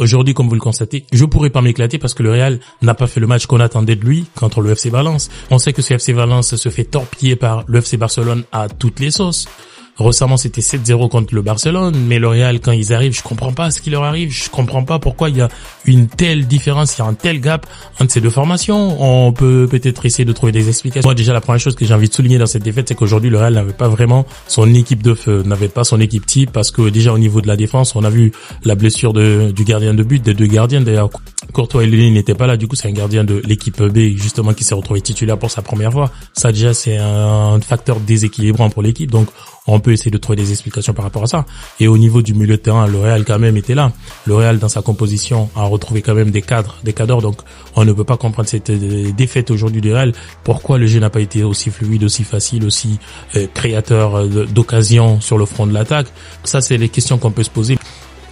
Aujourd'hui, comme vous le constatez, je pourrais pas m'éclater parce que le Real n'a pas fait le match qu'on attendait de lui contre le FC Valence. On sait que ce FC Valence se fait torpiller par le FC Barcelone à toutes les sauces. Récemment, c'était 7-0 contre le Barcelone, mais le Real, quand ils arrivent, je comprends pas ce qui leur arrive, je comprends pas pourquoi il y a une telle différence, il y a un tel gap entre ces deux formations. On peut peut-être essayer de trouver des explications. Moi, déjà, la première chose que j'ai envie de souligner dans cette défaite, c'est qu'aujourd'hui, le Real n'avait pas vraiment son équipe de feu, n'avait pas son équipe type, parce que déjà, au niveau de la défense, on a vu la blessure du gardien de but, des deux gardiens. D'ailleurs, Courtois et Lille n'étaient pas là, du coup, c'est un gardien de l'équipe B, justement, qui s'est retrouvé titulaire pour sa première fois. Ça, déjà, c'est un facteur déséquilibrant pour l'équipe, donc on peut essayer de trouver des explications par rapport à ça. Et au niveau du milieu de terrain, le Real quand même était là. Le Real, dans sa composition, a retrouvé quand même des cadres. Donc, on ne peut pas comprendre cette défaite aujourd'hui du Real. Pourquoi le jeu n'a pas été aussi fluide, aussi facile, aussi créateur d'occasions sur le front de l'attaque? Ça, c'est les questions qu'on peut se poser.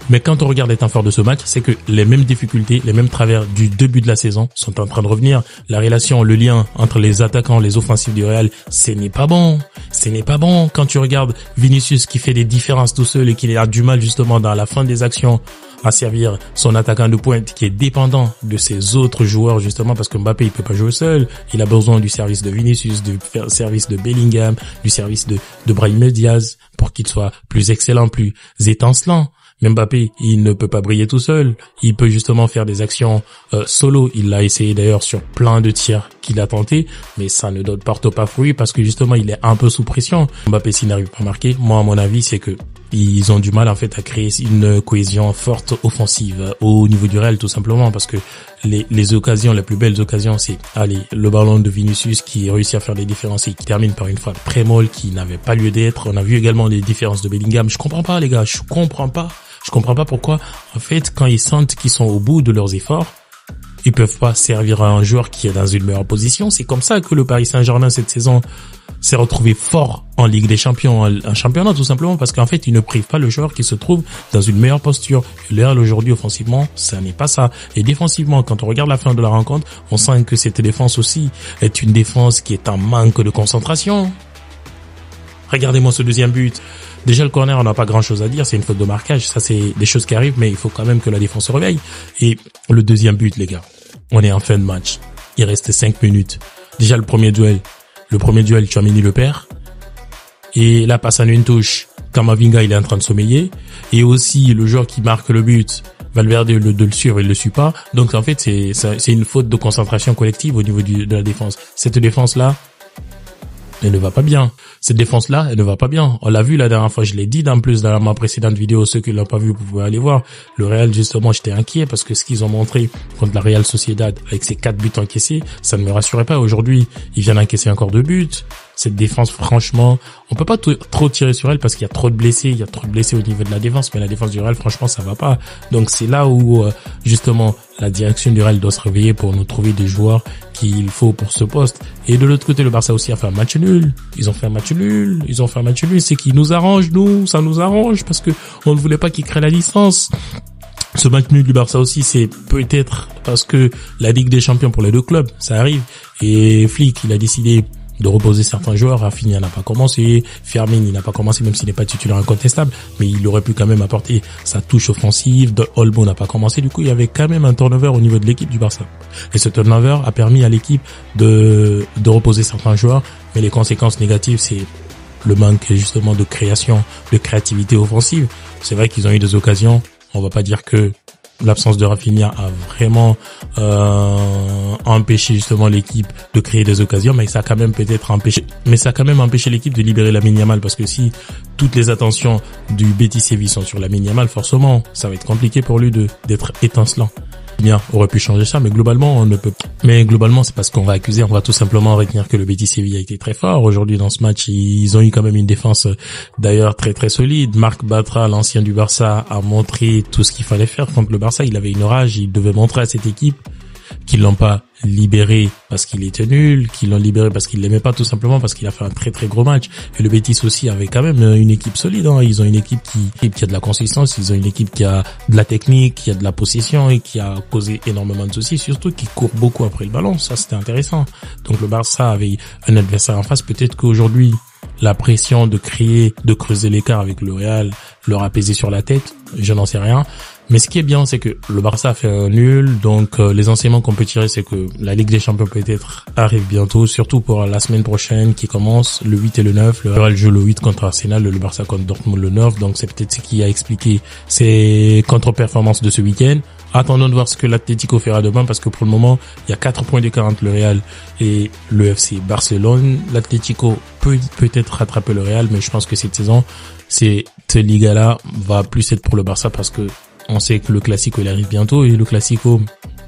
Mais quand on regarde les temps forts de ce match, c'est que les mêmes difficultés, les mêmes travers du début de la saison sont en train de revenir. La relation, le lien entre les attaquants, les offensifs du Real, ce n'est pas bon. Ce n'est pas bon. Quand tu regardes Vinicius qui fait des différences tout seul et qui a du mal justement dans la fin des actions à servir son attaquant de pointe qui est dépendant de ses autres joueurs justement parce que Mbappé il peut pas jouer seul, il a besoin du service de Vinicius, du service de Bellingham, du service de Brahim Diaz pour qu'il soit plus excellent, plus étincelant. Mbappé, il ne peut pas briller tout seul. Il peut justement faire des actions solo. Il l'a essayé d'ailleurs sur plein de tirs qu'il a tenté, mais ça ne porte pas fruit parce que justement il est un peu sous pression. Mbappé s'il n'arrive pas à marquer, moi à mon avis c'est que ils ont du mal en fait à créer une cohésion forte offensive au niveau du Real tout simplement parce que les occasions, les plus belles occasions c'est le ballon de Vinicius qui réussit à faire des différences et qui termine par une frappe très molle qui n'avait pas lieu d'être. On a vu également les différences de Bellingham. Je comprends pas les gars, je comprends pas pourquoi, en fait, quand ils sentent qu'ils sont au bout de leurs efforts, ils peuvent pas servir à un joueur qui est dans une meilleure position. C'est comme ça que le Paris Saint-Germain, cette saison, s'est retrouvé fort en Ligue des Champions, en championnat, tout simplement, parce qu'en fait, ils ne privent pas le joueur qui se trouve dans une meilleure posture. Le Real, aujourd'hui, offensivement, ça n'est pas ça. Et défensivement, quand on regarde la fin de la rencontre, on sent que cette défense aussi est une défense qui est en manque de concentration. Regardez-moi ce deuxième but. Déjà, le corner, on n'a pas grand-chose à dire. C'est une faute de marquage. Ça, c'est des choses qui arrivent, mais il faut quand même que la défense se réveille. Et le deuxième but, les gars, on est en fin de match. Il reste 5 minutes. Déjà, le premier duel, Tchouaméni le perd. Et là, passe en une touche. Camavinga, il est en train de sommeiller. Et aussi, le joueur qui marque le but, Valverde, de le suivre, il le suit pas. Donc, en fait, c'est une faute de concentration collective au niveau de la défense. Cette défense-là, elle ne va pas bien. Cette défense-là, elle ne va pas bien. On l'a vu la dernière fois, je l'ai dit en plus dans ma précédente vidéo. Ceux qui l'ont pas vu, vous pouvez aller voir. Le Real, justement, j'étais inquiet parce que ce qu'ils ont montré contre la Real Sociedad avec ses 4 buts encaissés, ça ne me rassurait pas. Aujourd'hui, ils viennent encaisser encore 2 buts. Cette défense, franchement, on peut pas trop tirer sur elle parce qu'il y a trop de blessés. Il y a trop de blessés au niveau de la défense, mais la défense du Real, franchement, ça va pas. Donc c'est là où, justement, la direction du Real doit se réveiller pour nous trouver des joueurs qu'il faut pour ce poste. Et de l'autre côté, le Barça aussi a fait un match nul. Ils ont fait un match nul. C'est qui nous arrange, nous. Ça nous arrange parce que on ne voulait pas qu'ils créent la licence. Ce match nul du Barça aussi, c'est peut-être parce que la Ligue des Champions pour les deux clubs, ça arrive. Et Flick, il a décidé de reposer certains joueurs. Rafinha n'a pas commencé, Fermin il n'a pas commencé même s'il n'est pas titulaire incontestable, mais il aurait pu quand même apporter sa touche offensive. Olmo n'a pas commencé, du coup il y avait quand même un turnover au niveau de l'équipe du Barça. Et ce turnover a permis à l'équipe de reposer certains joueurs, mais les conséquences négatives c'est le manque justement de création, de créativité offensive. C'est vrai qu'ils ont eu des occasions, on va pas dire que l'absence de Rafinha a vraiment empêché justement l'équipe de créer des occasions, mais ça a quand même empêché l'équipe de libérer Lamine Yamal, parce que si toutes les attentions du Betis Séville sont sur Lamine Yamal, forcément ça va être compliqué pour lui d'être étincelant. Bien, aurait pu changer ça, mais globalement, on ne peut pas. Mais globalement, c'est parce qu'on va accuser, on va tout simplement retenir que le Betis Séville a été très fort. Aujourd'hui, dans ce match, ils ont eu quand même une défense, d'ailleurs, très très solide. Marc Bartra, l'ancien du Barça, a montré tout ce qu'il fallait faire contre le Barça. Il avait une rage, il devait montrer à cette équipe qu'ils l'ont pas libéré parce qu'il était nul, qu'ils l'ont libéré parce qu'il l'aimait pas, tout simplement parce qu'il a fait un très très gros match. Et le Betis aussi avait quand même une équipe solide, hein. Ils ont une équipe qui a de la consistance, ils ont une équipe qui a de la technique, qui a de la possession et qui a causé énormément de soucis, surtout qui court beaucoup après le ballon. Ça, c'était intéressant. Donc le Barça avait un adversaire en face. Peut-être qu'aujourd'hui, la pression de creuser l'écart avec le Real leur a pesé sur la tête, je n'en sais rien. Mais ce qui est bien, c'est que le Barça a fait un nul, donc les enseignements qu'on peut tirer, c'est que la Ligue des Champions peut-être arrive bientôt, surtout pour la semaine prochaine qui commence, le 8 et le 9. Le Real joue le 8 contre Arsenal, le Barça contre Dortmund le 9, donc c'est peut-être ce qui a expliqué ces contre-performances de ce week-end. Attendons de voir ce que l'Atlético fera demain, parce que pour le moment, il y a 4 points d'écart entre le Real et le FC Barcelone. L'Atlético peut peut-être rattraper le Real, mais je pense que cette saison, cette Liga-là va plus être pour le Barça, parce que on sait que le Classico il arrive bientôt, et le Classico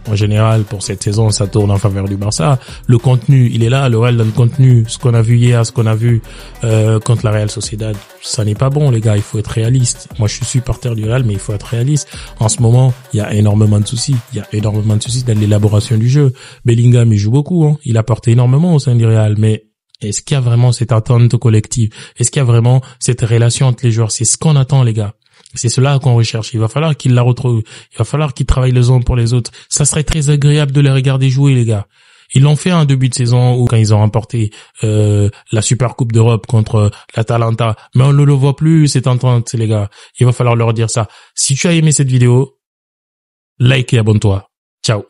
en général pour cette saison ça tourne en faveur du Barça. Le contenu il est là, le Real dans le contenu, ce qu'on a vu hier, ce qu'on a vu contre la Real Sociedad, ça n'est pas bon les gars, il faut être réaliste. Moi je suis supporter du Real, mais il faut être réaliste. En ce moment il y a énormément de soucis, dans l'élaboration du jeu. Bellingham il joue beaucoup, hein. Il apporte énormément au sein du Real, mais est-ce qu'il y a vraiment cette attente collective? Est-ce qu'il y a vraiment cette relation entre les joueurs? C'est ce qu'on attend les gars. C'est cela qu'on recherche. Il va falloir qu'ils la retrouvent. Il va falloir qu'ils travaillent les uns pour les autres. Ça serait très agréable de les regarder jouer, les gars. Ils l'ont fait un début de saison où quand ils ont remporté la Super Coupe d'Europe contre l'Atalanta. Mais on ne le voit plus, cette entente, les gars. Il va falloir leur dire ça. Si tu as aimé cette vidéo, like et abonne-toi. Ciao.